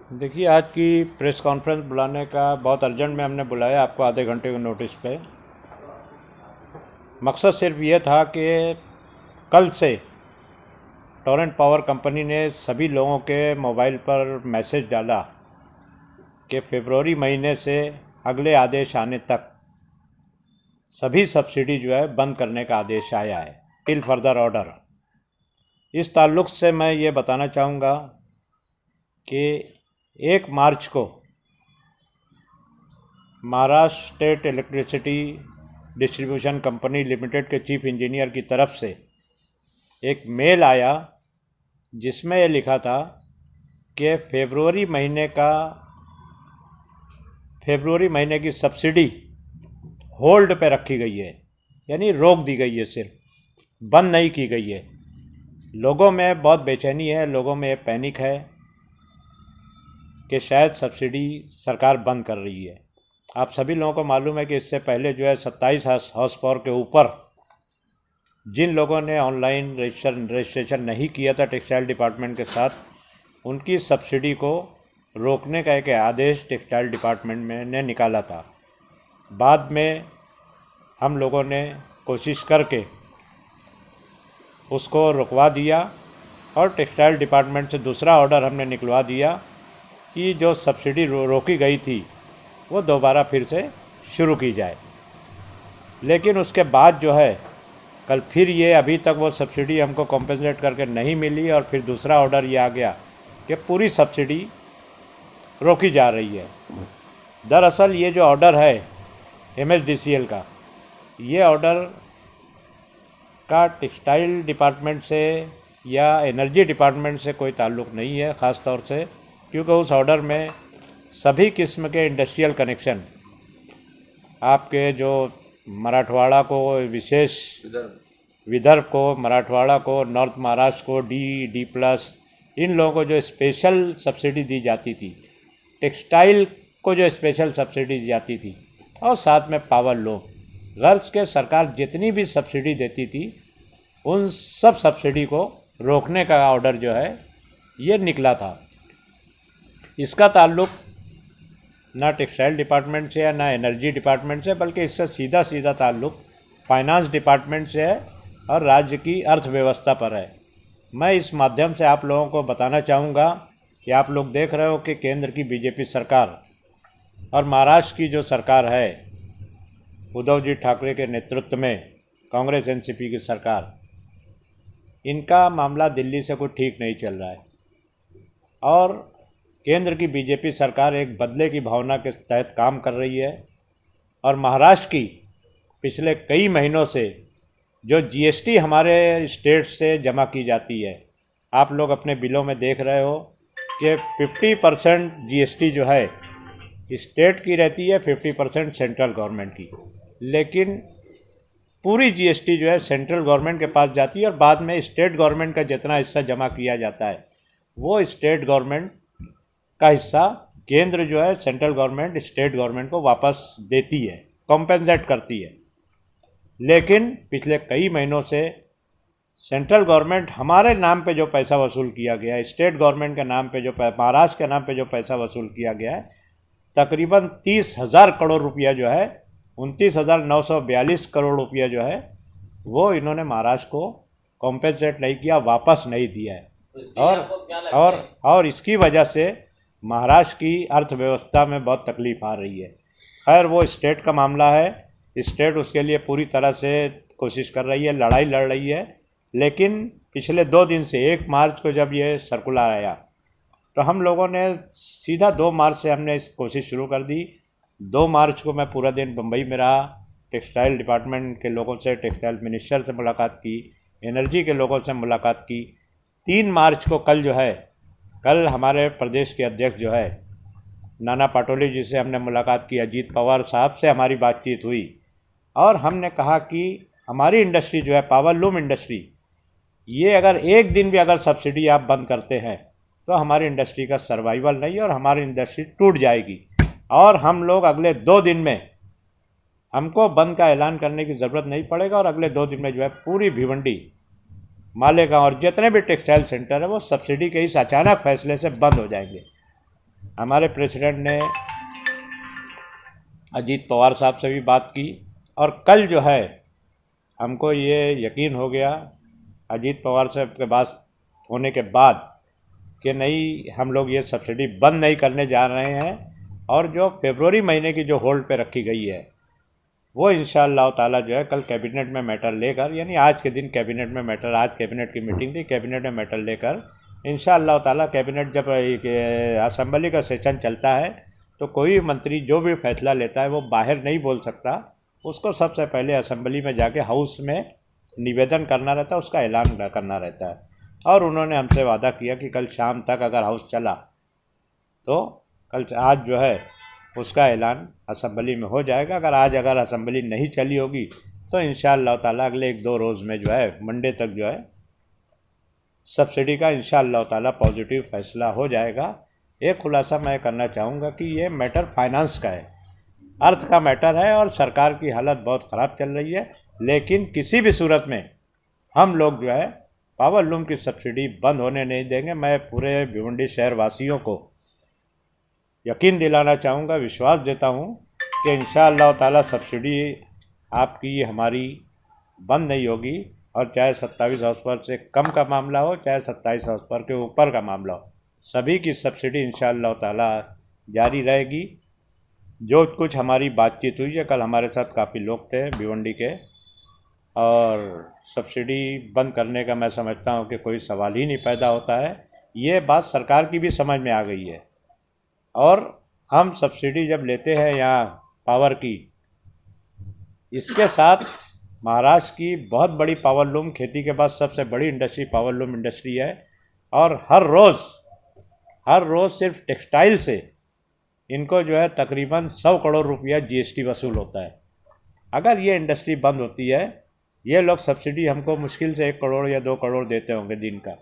देखिए, आज की प्रेस कॉन्फ्रेंस बुलाने का बहुत अर्जेंट में हमने बुलाया आपको आधे घंटे के नोटिस पे। मकसद सिर्फ ये था कि कल से टोरेंट पावर कंपनी ने सभी लोगों के मोबाइल पर मैसेज डाला कि फरवरी महीने से अगले आदेश आने तक सभी सब्सिडी जो है बंद करने का आदेश आया है, टिल फर्दर ऑर्डर। इस ताल्लुक़ से मैं ये बताना चाहूँगा कि 1 मार्च को Maharashtra state electricity distribution company limited के चीफ इंजीनियर की तरफ से एक मेल आया जिसमें ये लिखा था कि फरवरी महीने की सब्सिडी होल्ड पे रखी गई है, यानी रोक दी गई है, सिर्फ बंद नहीं की गई है। लोगों में बहुत बेचैनी है, लोगों में पैनिक है कि शायद सब्सिडी सरकार बंद कर रही है। आप सभी लोगों को मालूम है कि इससे पहले जो है 27 हाउस पावर के ऊपर जिन लोगों ने ऑनलाइन रजिस्ट्रेशन नहीं किया था टेक्सटाइल डिपार्टमेंट के साथ, उनकी सब्सिडी को रोकने का एक आदेश टेक्सटाइल डिपार्टमेंट में ने निकाला था। बाद में हम लोगों ने कोशिश करके उसको रुकवा दिया और टेक्सटाइल डिपार्टमेंट से दूसरा ऑर्डर हमने निकलवा दिया कि जो सब्सिडी रोकी गई थी वो दोबारा फिर से शुरू की जाए। लेकिन उसके बाद जो है कल फिर ये अभी तक वो सब्सिडी हमको कॉम्पेंसेट करके नहीं मिली और फिर दूसरा ऑर्डर ये आ गया कि पूरी सब्सिडी रोकी जा रही है। दरअसल ये जो ऑर्डर है MSDCL का, ये ऑर्डर का टेक्सटाइल डिपार्टमेंट से या एनर्जी डिपार्टमेंट से कोई ताल्लुक़ नहीं है, ख़ास तौर से क्योंकि उस ऑर्डर में सभी किस्म के इंडस्ट्रियल कनेक्शन, आपके जो मराठवाड़ा को विशेष, विदर्भ को, मराठवाड़ा को, नॉर्थ महाराष्ट्र को, D+, इन लोगों को जो स्पेशल सब्सिडी दी जाती थी, टेक्सटाइल को जो स्पेशल सब्सिडी दी जाती थी, और साथ में पावर लूम, गर्ज के सरकार जितनी भी सब्सिडी देती थी उन सब सब्सिडी को रोकने का ऑर्डर जो है ये निकला था। इसका ताल्लुक़ ना टेक्सटाइल डिपार्टमेंट से है ना एनर्जी डिपार्टमेंट से, बल्कि इससे सीधा ताल्लुक़ फाइनेंस डिपार्टमेंट से है और राज्य की अर्थव्यवस्था पर है। मैं इस माध्यम से आप लोगों को बताना चाहूँगा कि आप लोग देख रहे हो कि केंद्र की बीजेपी सरकार और महाराष्ट्र की जो सरकार है उद्धव जी ठाकरे के नेतृत्व में कांग्रेस NCP की सरकार, इनका मामला दिल्ली से कुछ ठीक नहीं चल रहा है और केंद्र की बीजेपी सरकार एक बदले की भावना के तहत काम कर रही है। और महाराष्ट्र की पिछले कई महीनों से जो GST हमारे स्टेट से जमा की जाती है, आप लोग अपने बिलों में देख रहे हो कि 50% GST जो है स्टेट की रहती है, 50% सेंट्रल गवर्नमेंट की, लेकिन पूरी GST जो है सेंट्रल गवर्नमेंट के पास जाती है और बाद में स्टेट गवर्नमेंट का जितना हिस्सा जमा किया जाता है वो स्टेट गवर्नमेंट का हिस्सा केंद्र जो है, सेंट्रल गवर्नमेंट स्टेट गवर्नमेंट को वापस देती है, कॉम्पेंसेट करती है। लेकिन पिछले कई महीनों से सेंट्रल गवर्नमेंट हमारे नाम पे जो पैसा वसूल किया गया है, स्टेट गवर्नमेंट के नाम पे जो महाराष्ट्र के नाम पे जो पैसा वसूल किया गया है, तकरीबन 30,000 करोड़ रुपया जो है, 29,942 करोड़ रुपया जो है वो इन्होंने महाराष्ट्र को कॉम्पेंसेट नहीं किया, वापस नहीं दिया है। और इसकी वजह से महाराष्ट्र की अर्थव्यवस्था में बहुत तकलीफ आ रही है। खैर वो स्टेट का मामला है, स्टेट उसके लिए पूरी तरह से कोशिश कर रही है, लड़ाई लड़ रही है। लेकिन पिछले 2 दिन से 1 मार्च को जब ये सर्कुलर आया तो हम लोगों ने सीधा 2 मार्च से हमने इस कोशिश शुरू कर दी। 2 मार्च को मैं पूरा दिन बम्बई में रहा, टेक्सटाइल डिपार्टमेंट के लोगों से, टेक्सटाइल मिनिस्टर से मुलाकात की, एनर्जी के लोगों से मुलाकात की। 3 मार्च को कल हमारे प्रदेश के अध्यक्ष जो है नाना पाटोले जी से हमने मुलाकात की, अजीत पवार साहब से हमारी बातचीत हुई और हमने कहा कि हमारी इंडस्ट्री जो है, पावर लूम इंडस्ट्री, ये अगर एक दिन भी अगर सब्सिडी आप बंद करते हैं तो हमारी इंडस्ट्री का सर्वाइवल नहीं और हमारी इंडस्ट्री टूट जाएगी। और हम लोग अगले 2 दिन में, हमको बंद का ऐलान करने की ज़रूरत नहीं पड़ेगा और अगले 2 दिन में जो है पूरी भिवंडी, मालेगांव और जितने भी टेक्सटाइल सेंटर है वो सब्सिडी के इस अचानक फैसले से बंद हो जाएंगे। हमारे प्रेसिडेंट ने अजीत पवार साहब से भी बात की और कल जो है हमको ये यकीन हो गया अजीत पवार साहब के बात होने के बाद कि नहीं, हम लोग ये सब्सिडी बंद नहीं करने जा रहे हैं और जो फरवरी महीने की जो होल्ड पे रखी गई है वो इंशाअल्लाह ताला जो है कल कैबिनेट में मैटर लेकर, यानी आज के दिन कैबिनेट में मैटर, आज कैबिनेट की मीटिंग थी, कैबिनेट में मैटर लेकर इंशाअल्लाह ताला कैबिनेट जब असेंबली का सेशन चलता है तो कोई मंत्री जो भी फैसला लेता है वो बाहर नहीं बोल सकता, उसको सबसे पहले असेंबली में जाके हाउस में निवेदन करना रहता है, उसका ऐलान करना रहता है। और उन्होंने हमसे वादा किया कि कल शाम तक अगर हाउस चला तो कल आज जो है उसका ऐलान असेंबली में हो जाएगा। अगर असेंबली नहीं चली होगी तो इंशाअल्लाह ताला अगले 1-2 रोज़ में जो है मंडे तक जो है सब्सिडी का इंशाअल्लाह ताला पॉजिटिव फैसला हो जाएगा। एक खुलासा मैं करना चाहूँगा कि ये मैटर फाइनेंस का है, अर्थ का मैटर है और सरकार की हालत बहुत ख़राब चल रही है, लेकिन किसी भी सूरत में हम लोग जो है पावर लूम की सब्सिडी बंद होने नहीं देंगे। मैं पूरे भिवंडी शहर वासियों को यकीन दिलाना चाहूँगा, विश्वास देता हूँ कि इंशाअल्लाह ताला सब्सिडी आपकी हमारी बंद नहीं होगी और चाहे 27 हाउस पावर से कम का मामला हो, चाहे 27 हाउस पावर के ऊपर का मामला हो, सभी की सब्सिडी इंशाअल्लाह ताला जारी रहेगी। जो कुछ हमारी बातचीत हुई है, कल हमारे साथ काफ़ी लोग थे भिवंडी के, और सब्सिडी बंद करने का मैं समझता हूँ कि कोई सवाल ही नहीं पैदा होता है। ये बात सरकार की भी समझ में आ गई है और हम सब्सिडी जब लेते हैं यहाँ पावर की, इसके साथ महाराष्ट्र की बहुत बड़ी पावर लूम, खेती के बाद सबसे बड़ी इंडस्ट्री पावर लूम इंडस्ट्री है और हर रोज़ सिर्फ टेक्सटाइल से इनको जो है तकरीबन 100 करोड़ रुपया जीएसटी वसूल होता है। अगर ये इंडस्ट्री बंद होती है, ये लोग सब्सिडी हमको मुश्किल से 1 करोड़ या 2 करोड़ देते होंगे दिन का,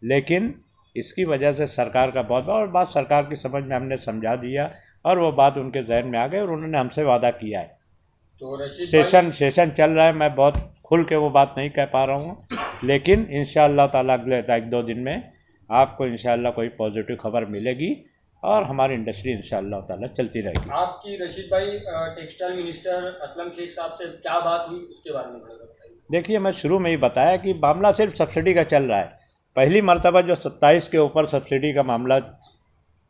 लेकिन इसकी वजह से सरकार का बहुत, और बात सरकार की समझ में हमने समझा दिया और वो बात उनके जहन में आ गई और उन्होंने हमसे वादा किया है। तो सेशन चल रहा है, मैं बहुत खुल के वो बात नहीं कह पा रहा हूँ, लेकिन इंशाअल्लाह ताला अगले 1-2 दिन में आपको इंशाअल्लाह कोई पॉजिटिव खबर मिलेगी और हमारी इंडस्ट्री इंशाअल्लाह ताला चलती रहेगी। आपकी रशीद भाई टेक्सटाइल मिनिस्टर असलम शेख साहब से क्या बात हुई उसके बारे में बताइए। देखिए, मैं शुरू में ही बताया कि मामला सिर्फ सब्सिडी का चल रहा है। पहली मर्तबा जो 27 के ऊपर सब्सिडी का मामला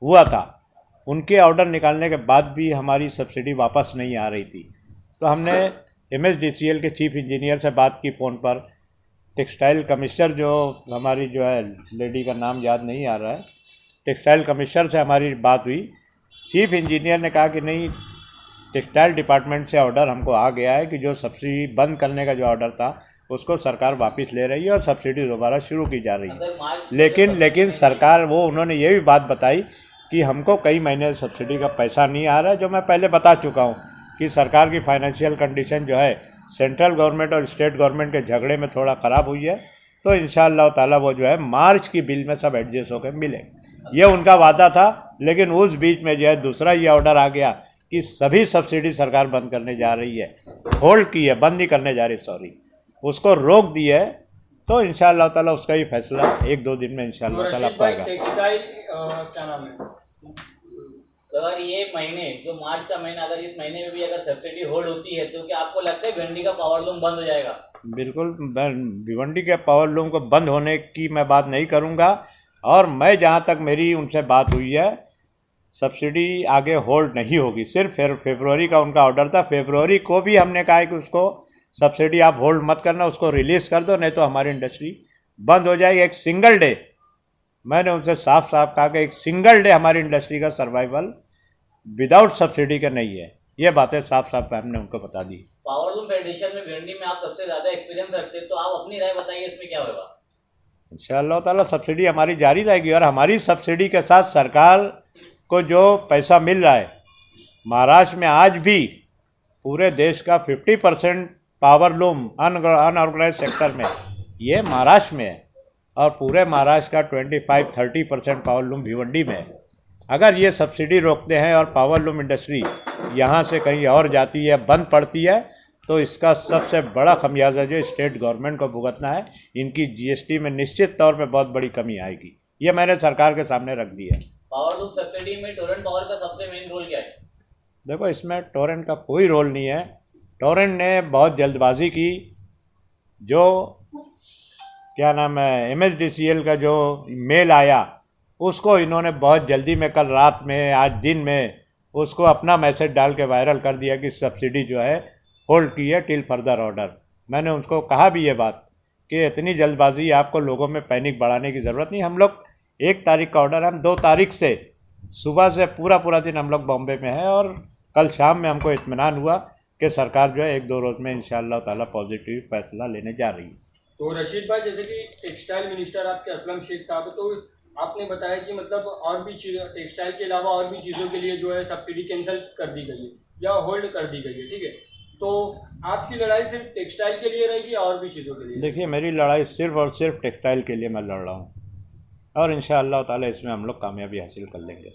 हुआ था, उनके ऑर्डर निकालने के बाद भी हमारी सब्सिडी वापस नहीं आ रही थी, तो हमने MSDCL के चीफ इंजीनियर से बात की फ़ोन पर। टेक्सटाइल कमिश्नर जो हमारी जो है, लेडी का नाम याद नहीं आ रहा है, टेक्सटाइल कमिश्नर से हमारी बात हुई। चीफ इंजीनियर ने कहा कि नहीं, टेक्सटाइल डिपार्टमेंट से ऑर्डर हमको आ गया है कि जो सब्सिडी बंद करने का जो ऑर्डर था उसको सरकार वापस ले रही है और सब्सिडी दोबारा शुरू की जा रही है। लेकिन सरकार, वो उन्होंने ये भी बात बताई कि हमको कई महीने सब्सिडी का पैसा नहीं आ रहा है, जो मैं पहले बता चुका हूँ कि सरकार की फाइनेंशियल कंडीशन जो है सेंट्रल गवर्नमेंट और स्टेट गवर्नमेंट के झगड़े में थोड़ा ख़राब हुई है, तो इंशाअल्लाह ताला वो जो है मार्च की बिल में सब एडजस्ट होकर मिले, ये उनका वादा था। लेकिन उस बीच में जो है दूसरा ये ऑर्डर आ गया कि सभी सब्सिडी सरकार बंद करने जा रही है, होल्ड की है, बंद नहीं करने जा रही, सॉरी, उसको रोक दी है। तो इंशाअल्लाह ताला उसका ही फैसला 1-2 दिन में इंशाअल्लाह ताला पाएगा। टेक्सटाइल क्या नाम है, अगर ये महीने जो मार्च का महीना, अगर इस महीने में भी अगर सब्सिडी होल्ड होती है तो क्या आपको लगता है भिवंडी का पावर लूम बंद हो जाएगा? बिल्कुल, भिवंडी के पावर लूम को बंद होने की मैं बात नहीं करूंगा, और मैं जहां तक मेरी उनसे बात हुई है, सब्सिडी आगे होल्ड नहीं होगी। सिर्फ फरवरी का उनका ऑर्डर था, फरवरी को भी हमने कहा है कि उसको सब्सिडी आप होल्ड मत करना, उसको रिलीज़ कर दो, नहीं तो हमारी इंडस्ट्री बंद हो जाएगी। एक सिंगल डे, मैंने उनसे साफ साफ कहा कि एक सिंगल डे हमारी इंडस्ट्री का सर्वाइवल विदाउट सब्सिडी का नहीं है। ये बातें साफ साफ हमने उनको बता दी। पावर लूम फेडरेशन में भिवंडी में आप सबसे ज़्यादा एक्सपीरियंस रखते हैं, तो आप अपनी राय बताइए, इसमें क्या होगा? इंशाअल्लाह ताला सब्सिडी हमारी जारी रहेगी और हमारी सब्सिडी के साथ सरकार को जो पैसा मिल रहा है, महाराष्ट्र में आज भी पूरे देश का 50% पावर लूम अनऑर्गेनाइज सेक्टर में ये महाराष्ट्र में है और पूरे महाराष्ट्र का 25-30% पावर लूम भिवंडी में है। अगर ये सब्सिडी रोकते हैं और पावर लूम इंडस्ट्री यहाँ से कहीं और जाती है, बंद पड़ती है, तो इसका सबसे बड़ा खमियाजा जो स्टेट गवर्नमेंट को भुगतना है। इनकी GST में निश्चित तौर पे बहुत बड़ी कमी आएगी, ये मैंने सरकार के सामने रख दी है। पावर रूफ सब्सिडी में टोरेंट पावर का सबसे मेन रोल क्या है? देखो, इसमें टोरेंट का कोई रोल नहीं है। टोरेंट ने बहुत जल्दबाजी की। जो क्या नाम है, MSDCL का जो मेल आया उसको इन्होंने बहुत जल्दी में, कल रात में, आज दिन में, उसको अपना मैसेज डाल के वायरल कर दिया कि सब्सिडी जो है होल्ड की है टिल फर्दर ऑर्डर। मैंने उनको कहा भी ये बात कि इतनी जल्दबाजी, आपको लोगों में पैनिक बढ़ाने की ज़रूरत नहीं। हम लोग 1 तारीख का ऑर्डर, हम 2 तारीख से सुबह से पूरा दिन हम लोग बॉम्बे में हैं और कल शाम में हमको इत्मीनान हुआ कि सरकार जो है 1-2 रोज़ में इंशाअल्लाह ताला पॉजिटिव फैसला लेने जा रही है। तो रशीद भाई, जैसे कि टेक्सटाइल मिनिस्टर आपके असलम शेख साहब है, तो आपने बताया कि मतलब और भी चीज़, टेक्सटाइल के अलावा और भी चीज़ों के लिए जो है सब्सिडी कैंसिल कर दी गई है या होल्ड कर दी गई है, ठीक है। तो आपकी लड़ाई सिर्फ टेक्सटाइल के लिए रहेगी या और भी चीज़ों के लिए? देखिए, मेरी लड़ाई सिर्फ और सिर्फ टेक्सटाइल के लिए मैं लड़ रहा हूँ और इंशाअल्लाह ताला इसमें हम लोग कामयाबी हासिल कर लेंगे।